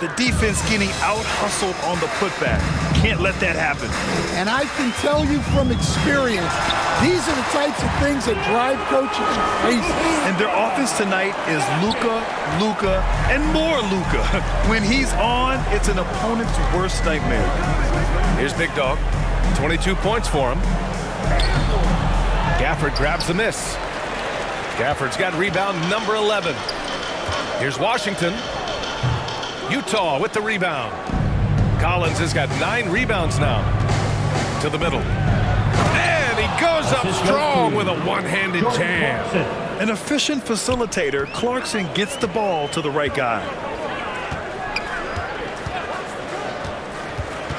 The defense getting out-hustled on the putback. Can't let that happen. And I can tell you from experience, these are the types of things that drive coaches crazy. And their offense tonight is Luka, and more Luka. When he's on, it's an opponent's worst nightmare. Here's Big Dog. 22 points for him. Gafford grabs the miss. Gafford's got rebound number 11. Here's Washington. Utah with the rebound. Collins has got 9 rebounds now. To the middle. And he goes up strong with a one-handed jam. An efficient facilitator, Clarkson gets the ball to the right guy.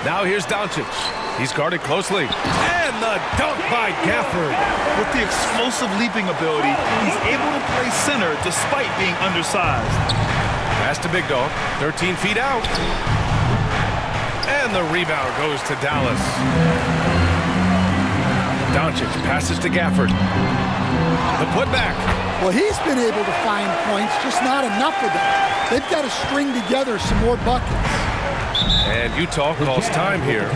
Now here's Doncic. He's guarded closely. And the dunk by Gafford. With the explosive leaping ability, he's able to play center despite being undersized. Pass to Big Dog. 13 feet out. And the rebound goes to Dallas. Doncic passes to Gafford. The putback. Well, he's been able to find points, just not enough of them. They've got to string together some more buckets. And Utah calls time here.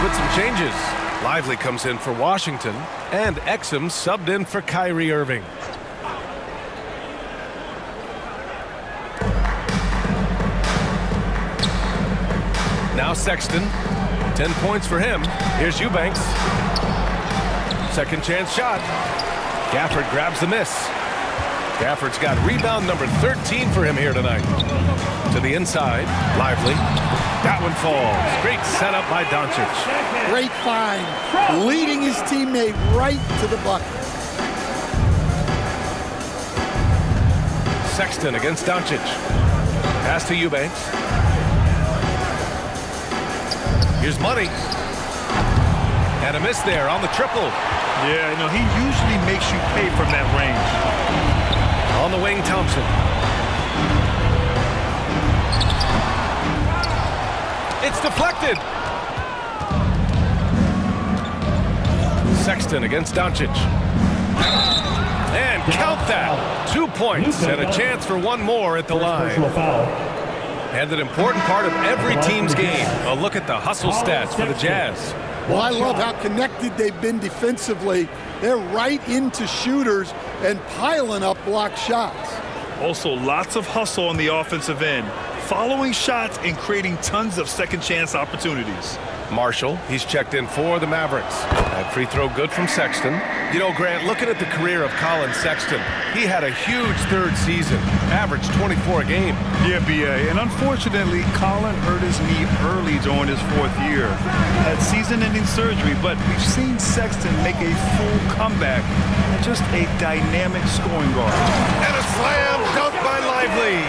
With some changes. Lively comes in for Washington, and Exum subbed in for Kyrie Irving. Now Sexton. 10 points for him. Here's Eubanks. Second chance shot. Gafford grabs the miss. Gafford's got rebound number 13 for him here tonight. To the inside. Lively. That one falls. Great setup by Doncic. Great find. Leading his teammate right to the bucket. Sexton against Doncic. Pass to Eubanks. Here's Money. And a miss there on the triple. Yeah, he usually makes you pay from that range. On the wing, Thompson. It's deflected. Sexton against Doncic. And count that. 2 points and a chance for one more at the line. And an important part of every team's game. A look at the hustle stats for the Jazz. Well, I love how connected they've been defensively. They're right into shooters and piling up block shots. Also, lots of hustle on the offensive end. Following shots and creating tons of second chance opportunities. Marshall, he's checked in for the Mavericks. That free throw good from Sexton. Grant, looking at the career of Colin Sexton, he had a huge third season, averaged 24 a game. Yeah, B.A., and unfortunately, Colin hurt his knee early during his 4th year. Had season-ending surgery, but we've seen Sexton make a full comeback and just a dynamic scoring guard. And a slam dunk by Lively.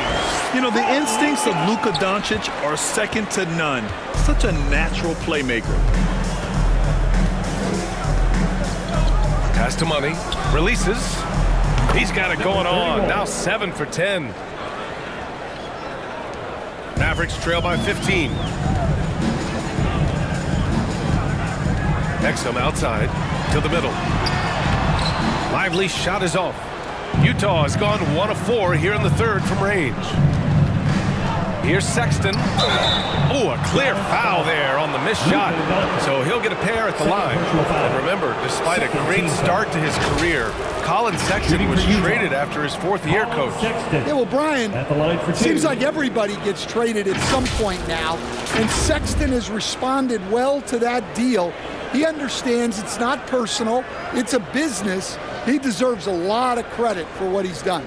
The instincts of Luka Doncic are second to none. Such a natural playmaker. Pass to Money. Releases. He's got it going on. Now 7 for 10. Mavericks trail by 15. Exum outside to the middle. Lively shot is off. Utah has gone 1 of 4 here in the third from range. Here's Sexton. Oh, a clear foul there on the missed shot. So he'll get a pair at the line. And remember, despite a great start to his career, Colin Sexton was traded after his 4th year, coach. Yeah, well, Brian, seems like everybody gets traded at some point now, and Sexton has responded well to that deal. He understands it's not personal, it's a business. He deserves a lot of credit for what he's done.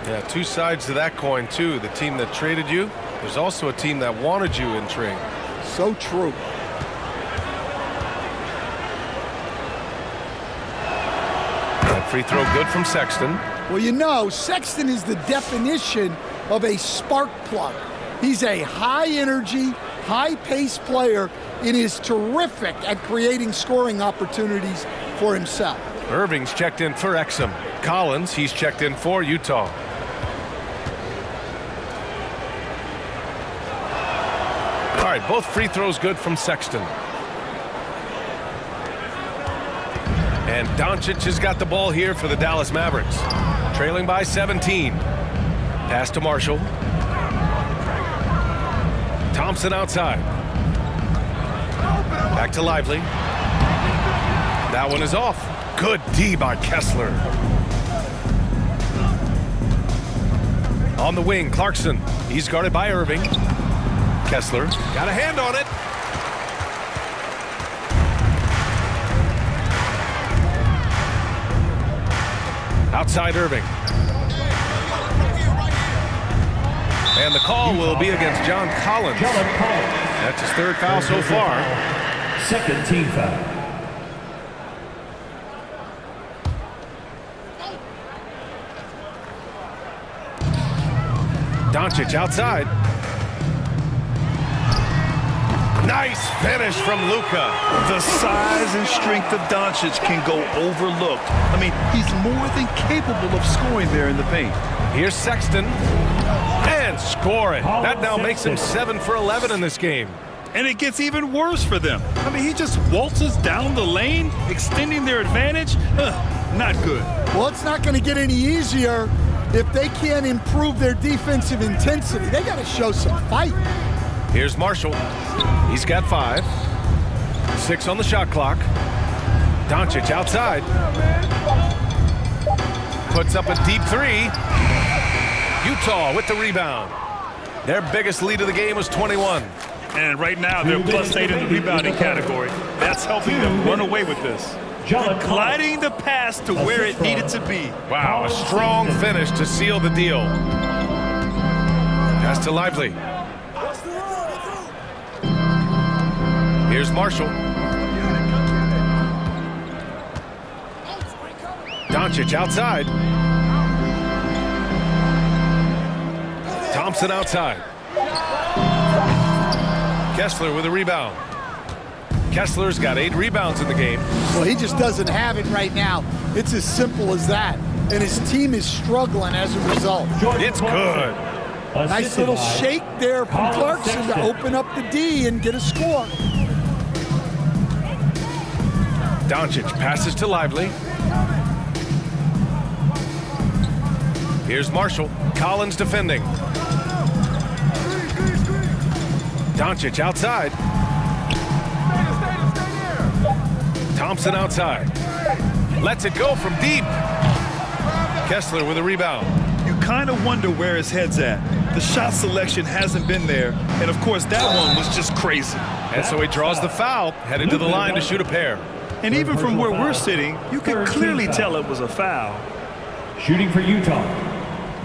Yeah, 2 sides to that coin, too. The team that traded you, there's also a team that wanted you in trade. So true. That free throw good from Sexton. Well, you know, Sexton is the definition of a spark plug. He's a high-energy, high-paced player and is terrific at creating scoring opportunities for himself. Irving's checked in for Exum. Collins, he's checked in for Utah. All right, both free throws good from Sexton. And Doncic has got the ball here for the Dallas Mavericks. Trailing by 17. Pass to Marshall. Thompson outside. Back to Lively. That one is off. Good D by Kessler. On the wing, Clarkson. He's guarded by Irving. Kessler got a hand on it. Outside Irving. And the call will be against John Collins. That's his 3rd foul so far. 2nd team foul. Doncic outside. Nice finish from Luka. The size and strength of Doncic can go overlooked. I mean, he's more than capable of scoring there in the paint. Here's Sexton. And scoring. That now makes him 7 for 11 in this game. And it gets even worse for them. I mean, he just waltzes down the lane, extending their advantage. Not good. Well, it's not going to get any easier if they can't improve their defensive intensity. They got to show some fight. Here's Marshall. He's got 5. 6 on the shot clock. Doncic outside. Puts up a deep 3. Utah with the rebound. Their biggest lead of the game was 21. And right now, they're +8 in the rebounding category. That's helping them run away with this. Gliding the pass to where it needed to be. Wow, a strong finish to seal the deal. Pass to Lively. Here's Marshall. Doncic outside. Thompson outside. Kessler with a rebound. Kessler's got 8 rebounds in the game. Well, he just doesn't have it right now. It's as simple as that. And his team is struggling as a result. It's good. Nice little shake there from Clarkson to open up the D and get a score. Doncic passes to Lively. Here's Marshall. Collins defending. Doncic outside. Thompson outside. Lets it go from deep. Kessler with a rebound. You kind of wonder where his head's at. The shot selection hasn't been there. And, of course, that one was just crazy. And so he draws the foul, headed to the line to shoot a pair. And even from where we're sitting, you can clearly tell it was a foul. Shooting for Utah,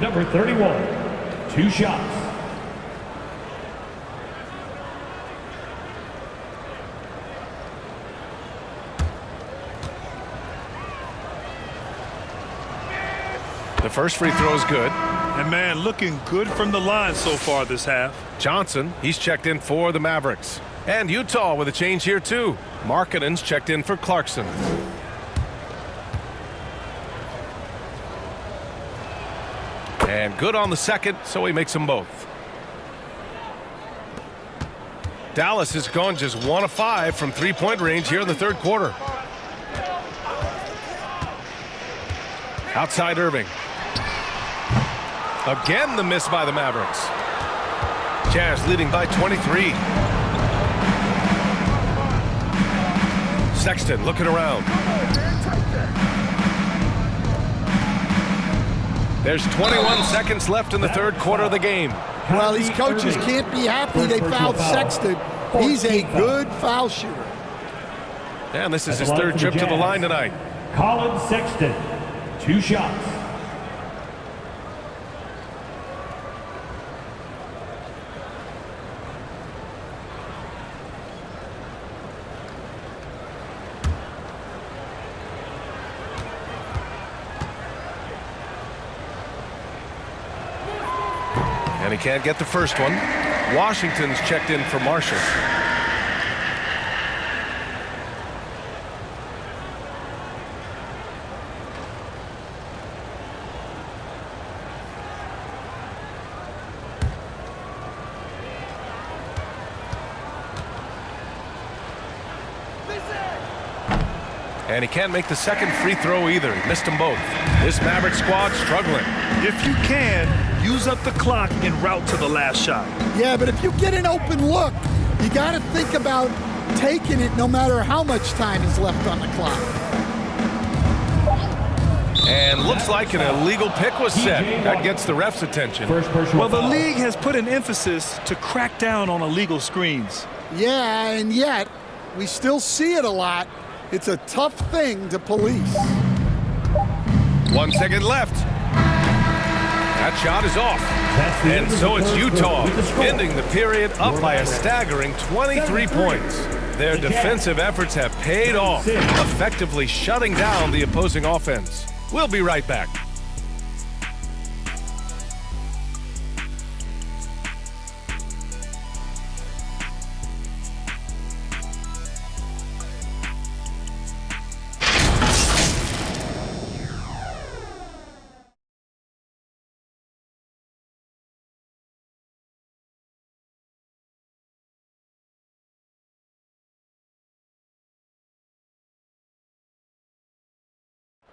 number 31. 2 shots. The first free throw is good. And, man, looking good from the line so far this half. Johnson, he's checked in for the Mavericks. And Utah with a change here, too. Markkanen's checked in for Clarkson. And good on the second, so he makes them both. Dallas has gone just 1 of 5 from three-point range here in the third quarter. Outside Irving. Again the miss by the Mavericks. Jazz leading by 23. Sexton looking around. There's 21 seconds left in the third quarter of the game. Well, these coaches can't be happy they fouled Sexton. He's a good foul shooter. And this is his third trip to the line tonight. Colin Sexton, 2 shots. And he can't get the first one. Washington's checked in for Marshall. And he can't make the second free throw either. He missed them both. This Maverick squad struggling. If you can, use up the clock en route to the last shot. Yeah, but if you get an open look, you got to think about taking it no matter how much time is left on the clock. And looks like an illegal pick was set. That gets the ref's attention. Well, the league has put an emphasis to crack down on illegal screens. Yeah, and yet we still see it a lot. It's a tough thing to police. 1 second left. That shot is off. And so it's Utah ending the period up by a staggering 23 points. Their defensive efforts have paid off, effectively shutting down the opposing offense. We'll be right back.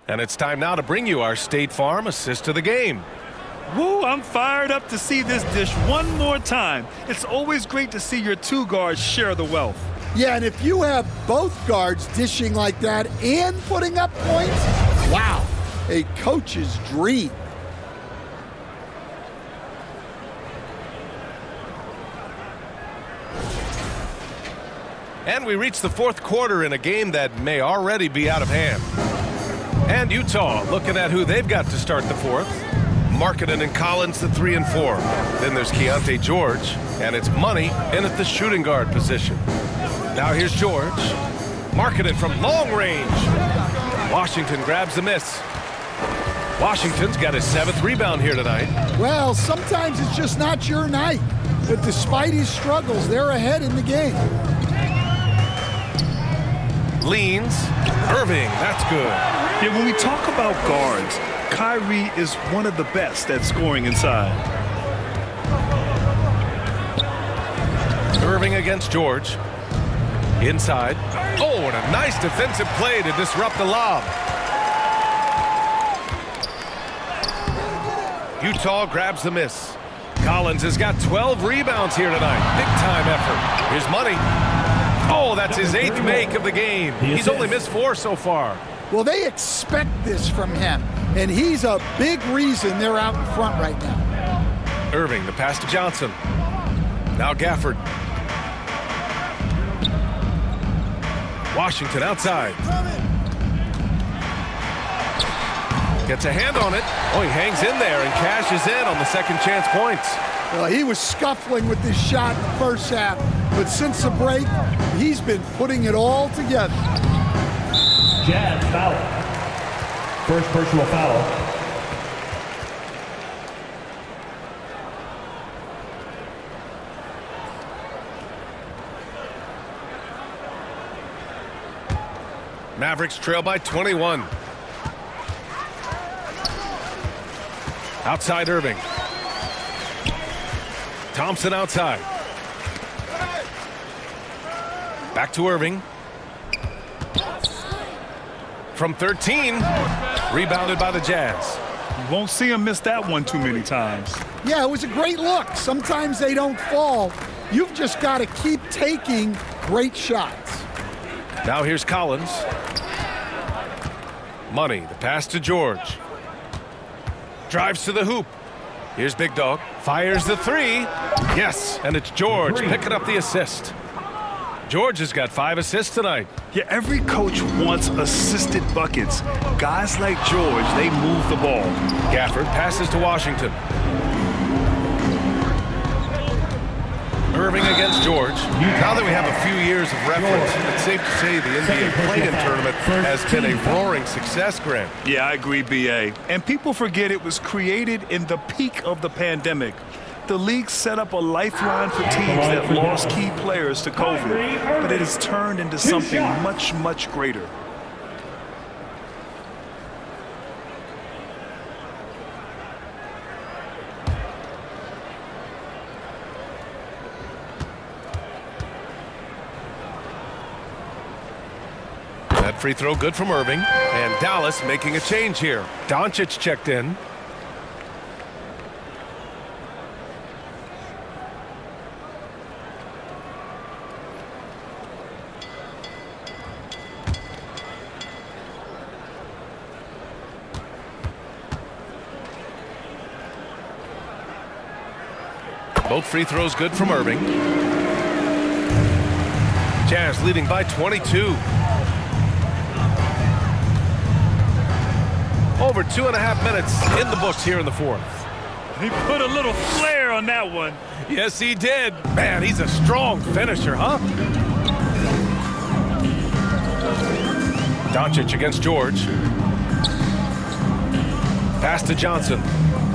And it's time now to bring you our State Farm assist to the game. Woo, I'm fired up to see this dish one more time. It's always great to see your 2 guards share the wealth. Yeah, and if you have both guards dishing like that and putting up points, wow, a coach's dream. And we reach the fourth quarter in a game that may already be out of hand. And Utah looking at who they've got to start the fourth. Markkanen and Collins, the 3 and 4. Then there's Keontae George, and it's Money in at the shooting guard position. Now here's George. Markkanen from long range. Washington grabs the miss. Washington's got his 7th rebound here tonight. Well, sometimes it's just not your night. But despite his struggles, they're ahead in the game. Leans. Irving, that's good. Yeah, when we talk about guards, Kyrie is one of the best at scoring inside. Irving against George. Inside. Oh, and a nice defensive play to disrupt the lob. Utah grabs the miss. Collins has got 12 rebounds here tonight. Big time effort. Here's Money. Oh, that's his 8th make of the game. He's only missed 4 so far. Well, they expect this from him, and he's a big reason they're out in front right now. Irving, the pass to Johnson. Now Gafford. Washington outside. Gets a hand on it. Oh, he hangs in there and cashes in on the second chance points. Well, he was scuffling with this shot in the first half, but since the break, he's been putting it all together. Jazz foul. First personal foul. Mavericks trail by 21. Outside Irving. Thompson outside. Back to Irving. From 13, rebounded by the Jazz. You won't see him miss that one too many times. Yeah, it was a great look. Sometimes they don't fall. You've just got to keep taking great shots. Now here's Collins. Money, the pass to George. Drives to the hoop. Here's Big Dog. Fires the three. Yes, and it's George picking up the assist. George has got 5 assists tonight. Yeah, every coach wants assisted buckets. Guys like George, they move the ball. Gafford passes to Washington. Irving against George. Now that we have a few years of reference, it's safe to say the NBA play-in tournament has been a roaring success, Grant. Yeah, I agree, B.A. And people forget it was created in the peak of the pandemic. The league set up a lifeline for teams that lost key players to COVID, but it has turned into something much, much greater. That free throw good from Irving. And Dallas making a change here. Doncic checked in. Both free throws good from Irving. Jazz leading by 22. Over 2.5 minutes in the books here in the fourth. He put a little flair on that one. Yes, he did. Man, he's a strong finisher, huh? Doncic against George. Pass to Johnson.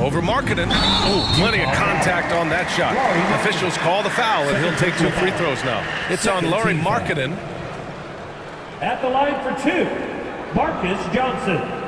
Over Markkanen. Oh, plenty of contact on that shot. Officials call the foul, and he'll take 2 free throws now. It's on Lauri Markkanen. At the line for 2, Marcus Johnson.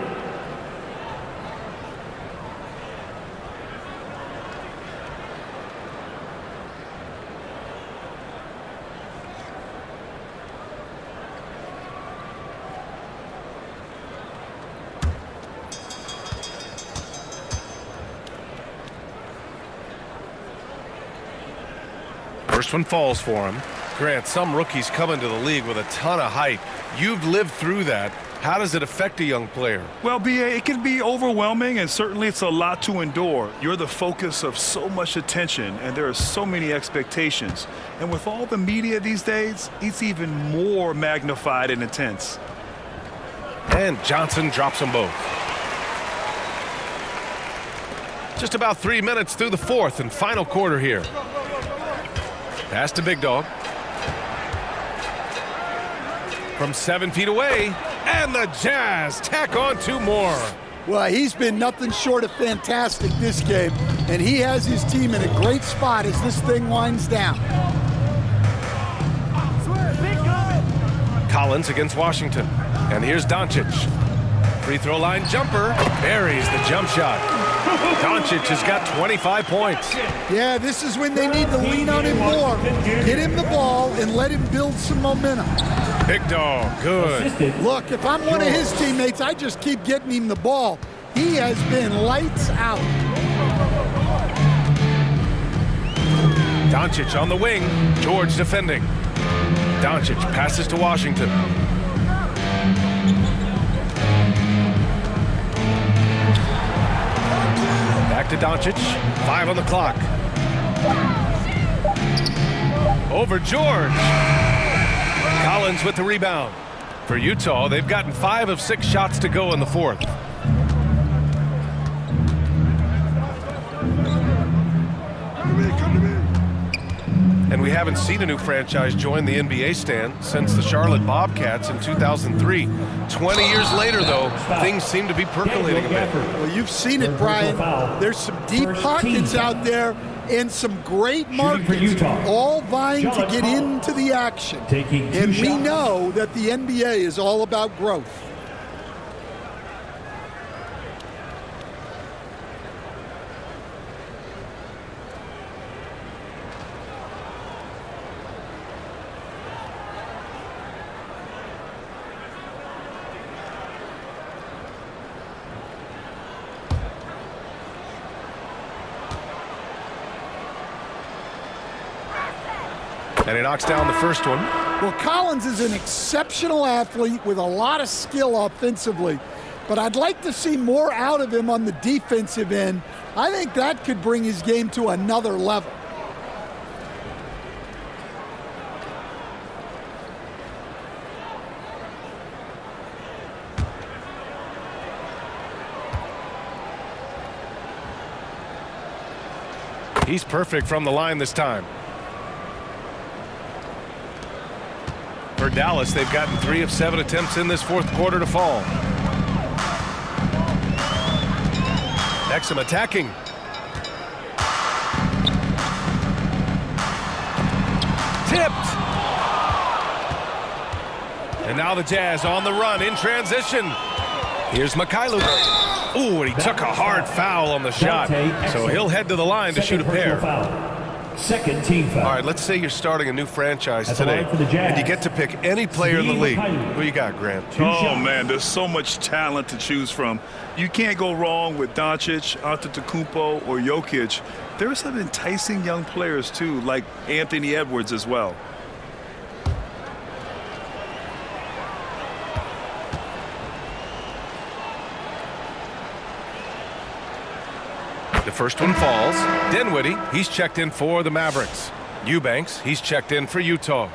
First one falls for him. Grant, some rookies come into the league with a ton of hype. You've lived through that. How does it affect a young player? Well, B.A., it can be overwhelming, and certainly it's a lot to endure. You're the focus of so much attention, and there are so many expectations. And with all the media these days, it's even more magnified and intense. And Johnson drops them both. Just about 3 minutes through the fourth and final quarter here. Pass to Big Dog. From 7 feet away, and the Jazz tack on 2 more. Well, he's been nothing short of fantastic this game, and he has his team in a great spot as this thing winds down. Collins against Washington. And here's Doncic. Free throw line jumper. Buries the jump shot. Doncic has got 25 points. Yeah, this is when they need to lean on him more. Get him the ball and let him build some momentum. Big Dog, good. Look, if I'm one of his teammates, I just keep getting him the ball. He has been lights out. Doncic on the wing. George defending. Doncic passes to Washington. Back to Doncic. 5 on the clock. Over George. Collins with the rebound. For Utah, they've gotten 5 of 6 shots to go in the fourth. And we haven't seen a new franchise join the NBA stand since the Charlotte Bobcats in 2003. 20 years later, though, things seem to be percolating a bit. Well, you've seen it, Brian. There's some deep pockets out there and some great markets, all vying to get into the action. And we know that the NBA is all about growth. And he knocks down the first one. Well, Collins is an exceptional athlete with a lot of skill offensively, but I'd like to see more out of him on the defensive end. I think that could bring his game to another level. He's perfect from the line this time. For Dallas, they've gotten 3 of 7 attempts in this fourth quarter to fall. Exum attacking. Tipped. And now the Jazz on the run in transition. Here's Mikhailuk. Ooh, and he took a hard foul on the shot. So he'll head to the line to shoot a pair. Second team foul. All right, let's say you're starting a new franchise today, and you get to pick any player in the league. Who you got, Grant? Oh, man, there's so much talent to choose from. You can't go wrong with Doncic, Antetokounmpo, or Jokic. There are some enticing young players, too, like Anthony Edwards as well. The first one falls. Dinwiddie, he's checked in for the Mavericks. Eubanks, he's checked in for Utah.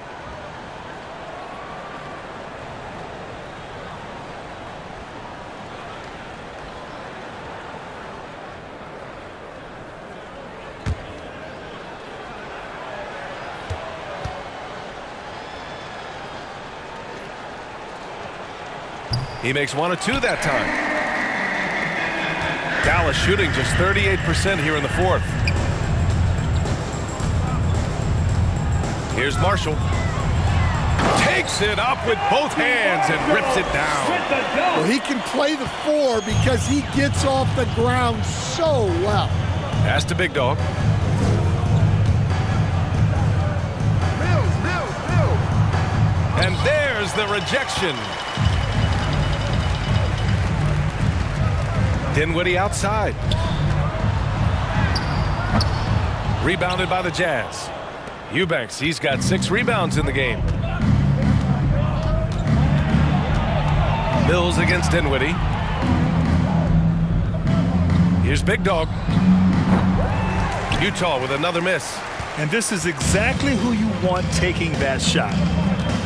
He makes 1 of 2 that time. Dallas shooting just 38% here in the fourth. Here's Marshall. Takes it up with both hands and rips it down. Well, he can play the 4 because he gets off the ground so well. Pass to Big Dog. And there's the rejection. Dinwiddie outside. Rebounded by the Jazz. Eubanks, he's got 6 rebounds in the game. Mills against Dinwiddie. Here's Big Dog. Utah with another miss. And this is exactly who you want taking that shot.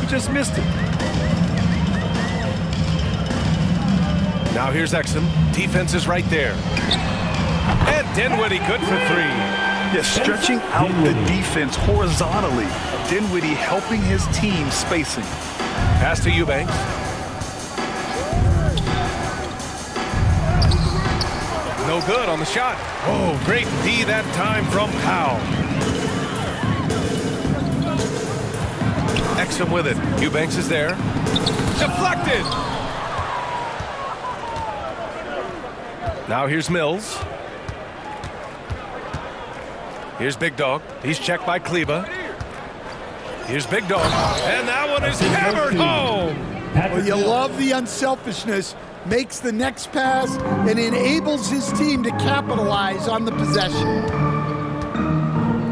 He just missed it. Now here's Exum. Defense is right there. And Dinwiddie good for 3. Yeah, stretching out the defense horizontally. Dinwiddie helping his team spacing. Pass to Eubanks. No good on the shot. Oh, great D that time from Powell. Exum with it. Eubanks is there. Deflected. Now here's Mills. Here's Big Dog. He's checked by Kleber. Here's Big Dog. And that one is hammered home. Well, you love the unselfishness. Makes the next pass and enables his team to capitalize on the possession.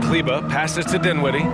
Kleber passes to Dinwiddie.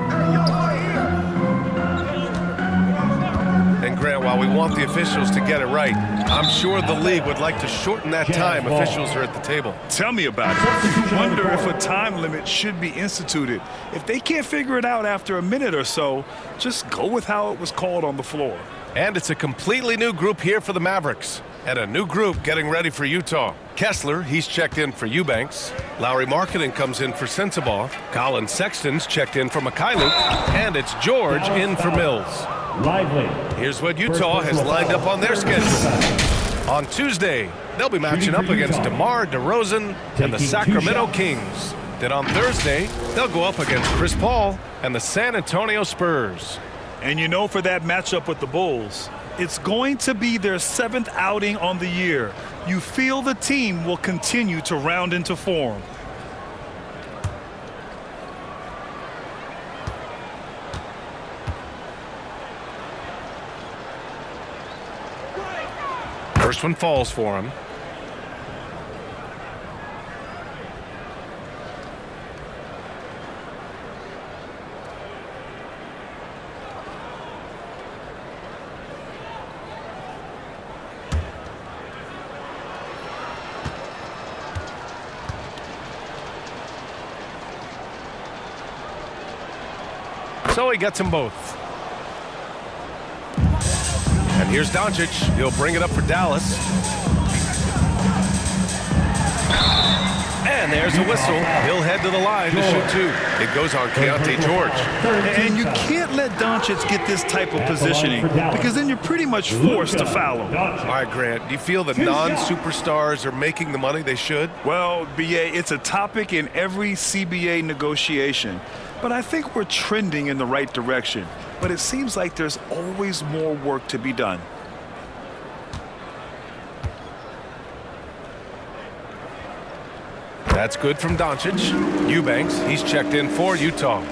And Grant, while we want the officials to get it right, I'm sure the league would like to shorten that time officials are at the table. Tell me about it. Wonder if a time limit should be instituted. If they can't figure it out after a minute or so, just go with how it was called on the floor. And it's a completely new group here for the Mavericks. And a new group getting ready for Utah. Kessler, he's checked in for Eubanks. Lowry Marketing comes in for Sensabaugh. Colin Sexton's checked in for Mikhailuk. And it's George in for Mills. Lively. Here's what Utah has lined up on their schedule. On Tuesday, they'll be matching up against DeMar DeRozan and the Sacramento Kings. Then on Thursday, they'll go up against Chris Paul and the San Antonio Spurs. And you know, for that matchup with the Bulls, it's going to be their 7th outing on the year. You feel the team will continue to round into form. First one falls for him. So he gets them both. And here's Doncic. He'll bring it up for Dallas. And there's a whistle. He'll head to the line to shoot two. It goes on Keontae George. And you can't let Doncic get this type of positioning because then you're pretty much forced to foul him. All right, Grant, do you feel that non-superstars are making the money they should? Well, BA, it's a topic in every CBA negotiation. But I think we're trending in the right direction. But it seems like there's always more work to be done. That's good from Doncic. Eubanks, he's checked in for Utah.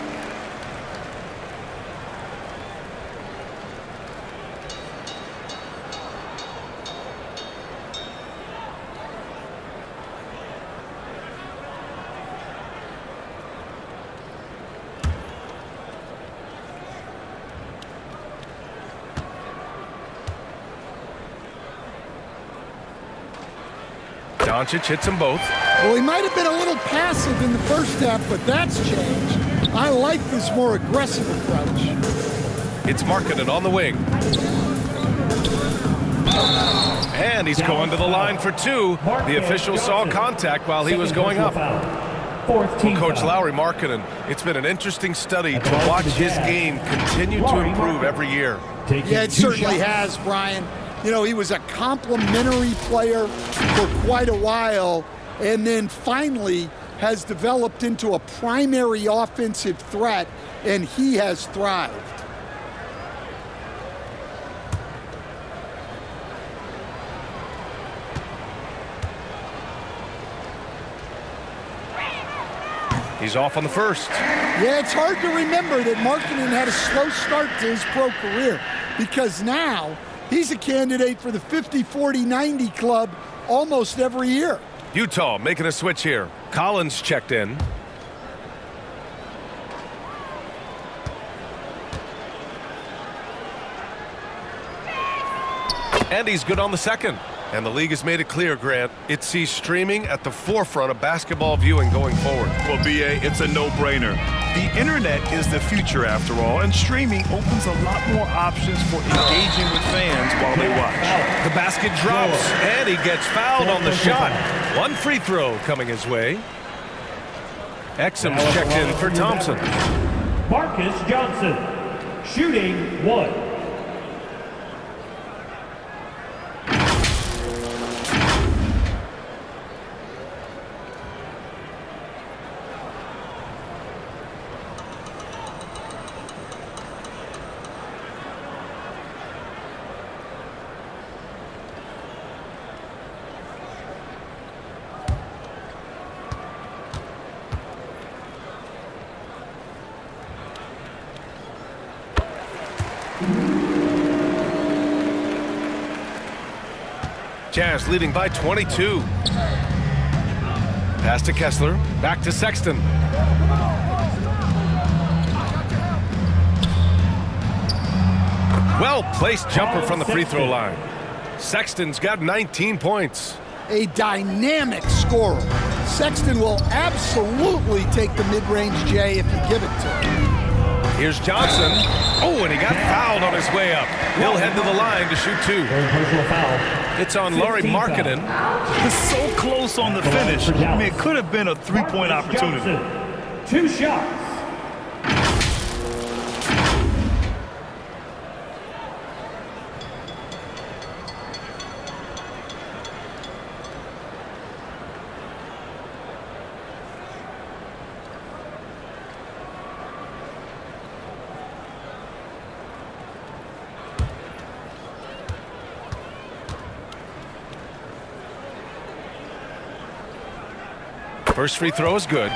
Doncic hits them both. Well, he might have been a little passive in the first half, but that's changed. I like this more aggressive approach. It's Markkanen on the wing. And he's going to the line for two. The official saw contact while he was going up. Well, Coach Lowry, Markkanen, it's been an interesting study to watch his game continue to improve every year. Yeah, it certainly has, Brian. You know, he was a complimentary player for quite a while, and then finally has developed into a primary offensive threat, and he has thrived. He's off on the first. Yeah, it's hard to remember that Markkanen had a slow start to his pro career, because now he's a candidate for the 50-40-90 club almost every year. Utah making a switch here. Collins checked in. And he's good on the second. And the league has made it clear, Grant, it sees streaming at the forefront of basketball viewing going forward. Well, BA, it's a no-brainer. The internet is the future after all, and streaming opens a lot more options for engaging with fans while they watch. The basket drops, and he gets fouled on the shot. One free throw coming his way. Exum's checked in for Thompson. Marcus Johnson, shooting one. Jazz leading by 22. Pass to Kessler. Back to Sexton. Well-placed jumper from the free throw line. Sexton's got 19 points. A dynamic scorer. Sexton will absolutely take the mid-range J if you give it to him. Here's Johnson. Oh, and he got fouled on his way up. He'll head to the line to shoot two. Personal foul. It's on Lauri Markkanen. It's so close on the finish. I mean, it could have been a three-point opportunity. Johnson, 2 shots. First free throw is good.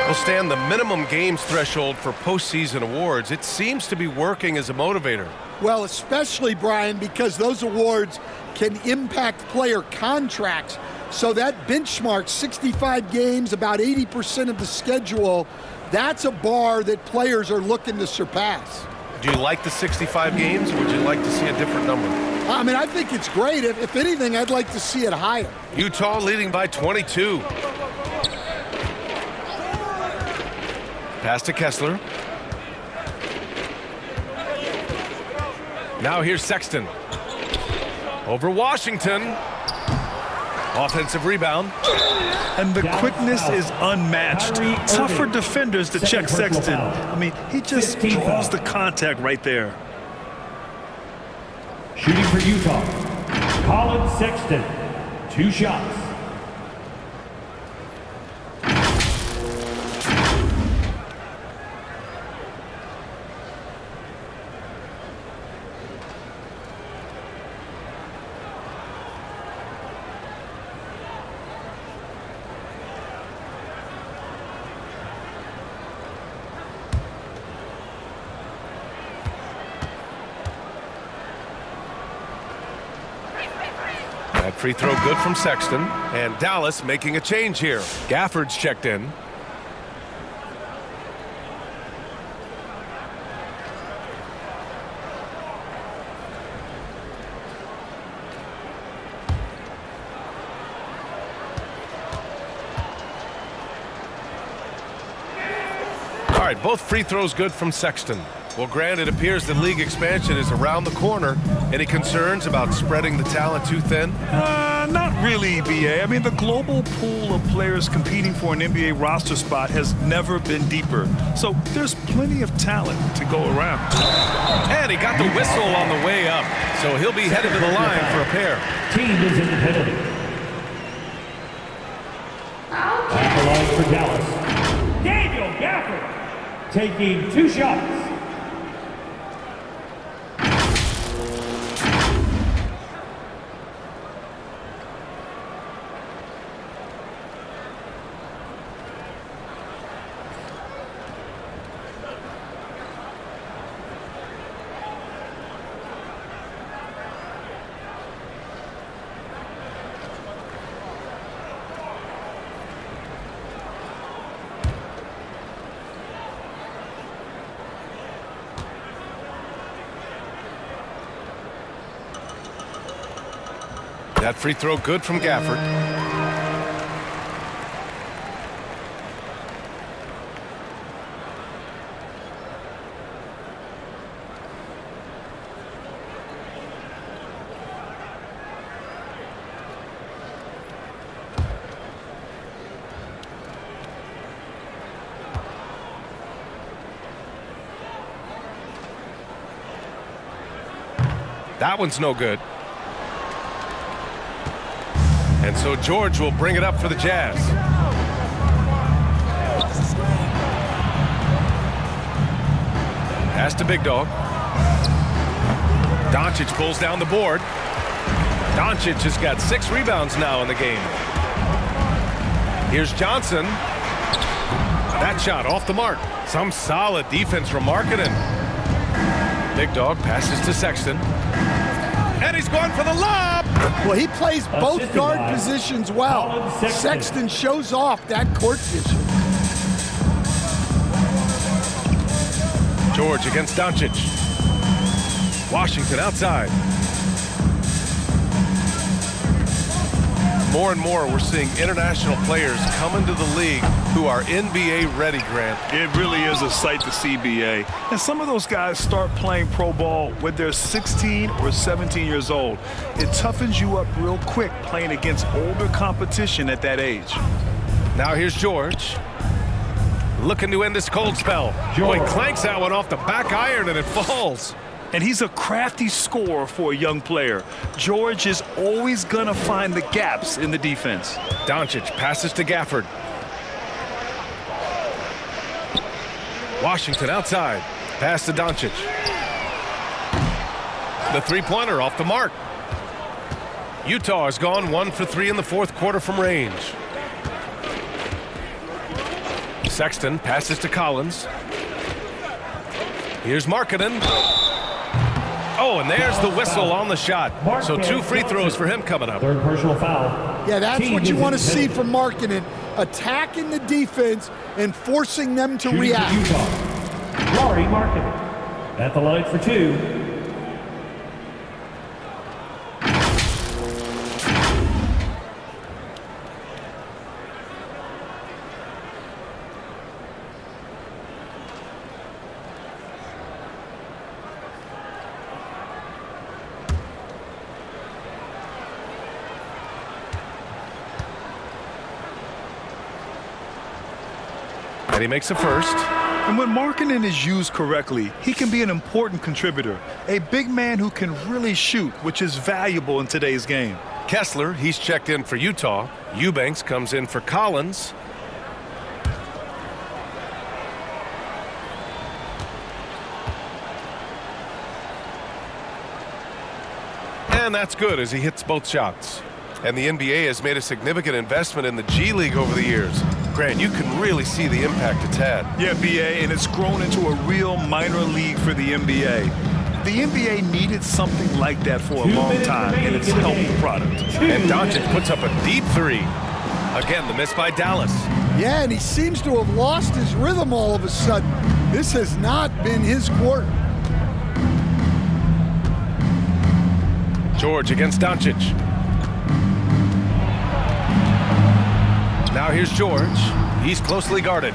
Will stand the minimum games threshold for postseason awards. It seems to be working as a motivator. Well, especially, Brian, because those awards can impact player contracts. So that benchmark, 65 games, about 80% of the schedule, that's a bar that players are looking to surpass. Do you like the 65 games, or would you like to see a different number? I mean, I think it's great. If anything, I'd like to see it higher. Utah leading by 22. Pass to Kessler. Now here's Sexton. Over Washington. Offensive rebound. And the quickness is unmatched. Tough for defenders to check Sexton. I mean, he just draws the contact right there. Shooting for Utah, Colin Sexton. 2 shots. That free throw good from Sexton. And Dallas making a change here. Gafford's checked in. All right, both free throws good from Sexton. Well, Grant, it appears that league expansion is around the corner. Any concerns about spreading the talent too thin? Not really, BA. I mean, the global pool of players competing for an NBA roster spot has never been deeper. So there's plenty of talent to go around. And he got the whistle on the way up. So he'll be headed to the line for a pair. Team is in the penalty. At the line for Dallas, Daniel Gafford taking 2 shots. That free throw good from Gafford. That one's no good. And so George will bring it up for the Jazz. Pass to Big Dog. Doncic pulls down the board. Doncic has got 6 rebounds now in the game. Here's Johnson. That shot off the mark. Some solid defense from Markkanen. Big Dog passes to Sexton. And he's going for the lob. Well, he plays both guard positions well. Sexton shows off that court vision. George against Doncic. Washington outside. More and more we're seeing international players come into the league who are NBA ready, Grant. It really is a sight to see, BA. And some of those guys start playing pro ball when they're 16 or 17 years old. It toughens you up real quick playing against older competition at that age. Now here's George. Looking to end this cold spell. Boy, clanks that one off the back iron and it falls. And he's a crafty scorer for a young player. George is always going to find the gaps in the defense. Doncic passes to Gafford. Washington outside. Pass to Doncic. The three-pointer off the mark. Utah has gone 1 for 3 in the fourth quarter from range. Sexton passes to Collins. Here's Markkanen. Oh, and there's the whistle on the shot. So 2 free throws for him coming up. Third personal foul. Yeah, that's what you want to see from Markkanen. Attacking the defense and forcing them to react. Utah, Lauri Markkanen at the line for 2. And he makes a first. And when Markkanen is used correctly, he can be an important contributor. A big man who can really shoot, which is valuable in today's game. Kessler, he's checked in for Utah. Eubanks comes in for Collins. And that's good as he hits both shots. And the NBA has made a significant investment in the G League over the years. Grant, you can really see the impact it's had. Yeah, BA, and it's grown into a real minor league for the NBA. The NBA needed something like that for a long time, and it's helped the product. And Doncic puts up a deep three. Again, the miss by Dallas. Yeah, and he seems to have lost his rhythm all of a sudden. This has not been his quarter. George against Doncic. Now here's George. He's closely guarded.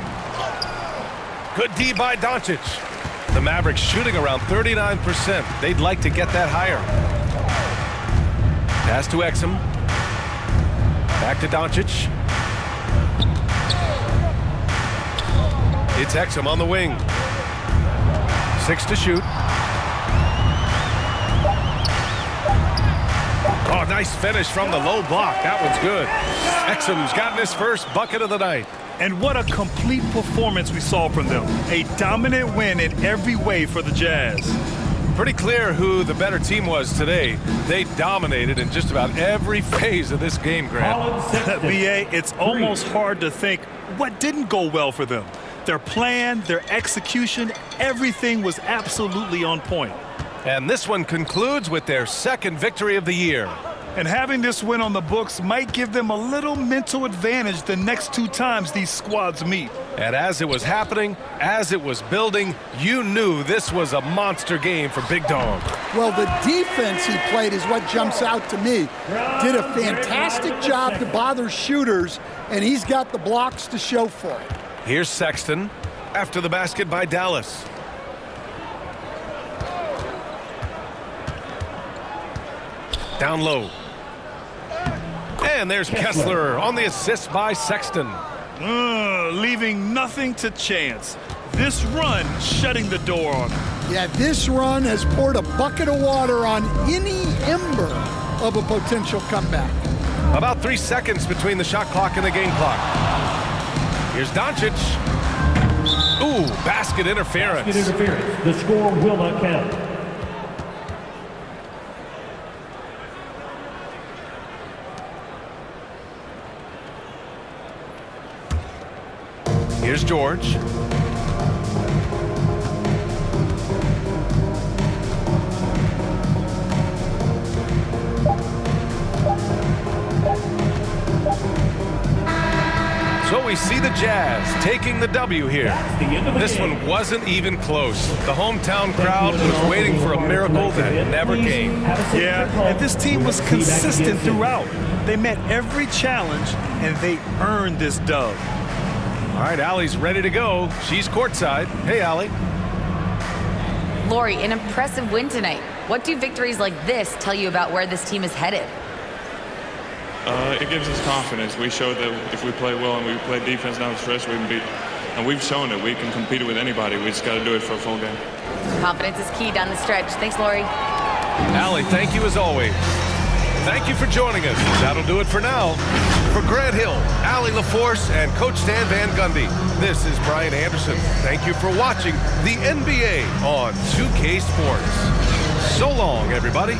Good D by Doncic. The Mavericks shooting around 39%. They'd like to get that higher. Pass to Exum. Back to Doncic. It's Exum on the wing. 6 to shoot. Oh, nice finish from the low block. That one's good. Exum's gotten his first bucket of the night. And what a complete performance we saw from them. A dominant win in every way for the Jazz. Pretty clear who the better team was today. They dominated in just about every phase of this game, Grant. BA, it's almost hard to think what didn't go well for them. Their plan, their execution, everything was absolutely on point. And this one concludes with their second victory of the year. And having this win on the books might give them a little mental advantage the next 2 times these squads meet. And as it was happening, as it was building, you knew this was a monster game for Big Dog. Well, the defense he played is what jumps out to me. Did a fantastic job to bother shooters, and he's got the blocks to show for it. Here's Sexton after the basket by Dallas. Down low. And there's Kessler on the assist by Sexton. Leaving nothing to chance. This run shutting the door on him. Yeah, this run has poured a bucket of water on any ember of a potential comeback. About 3 seconds between the shot clock and the game clock. Here's Doncic. Ooh, basket interference. Basket interference. The score will not count. Here's George. So we see the Jazz taking the W here. This one wasn't even close. The hometown crowd was waiting for a miracle that never came. Yeah, and this team was consistent throughout. They met every challenge, and they earned this dub. All right, Allie's ready to go. She's courtside. Hey, Allie. Lori, an impressive win tonight. What do victories like this tell you about where this team is headed? It gives us confidence. We showed that if we play well and we play defense down the stretch, we can beat. And we've shown that we can compete with anybody. We just got to do it for a full game. Confidence is key down the stretch. Thanks, Lori. Allie, thank you as always. Thank you for joining us. That'll do it for now. For Grant Hill, Allie LaForce, and Coach Stan Van Gundy, this is Brian Anderson. Thank you for watching the NBA on 2K Sports. So long, everybody.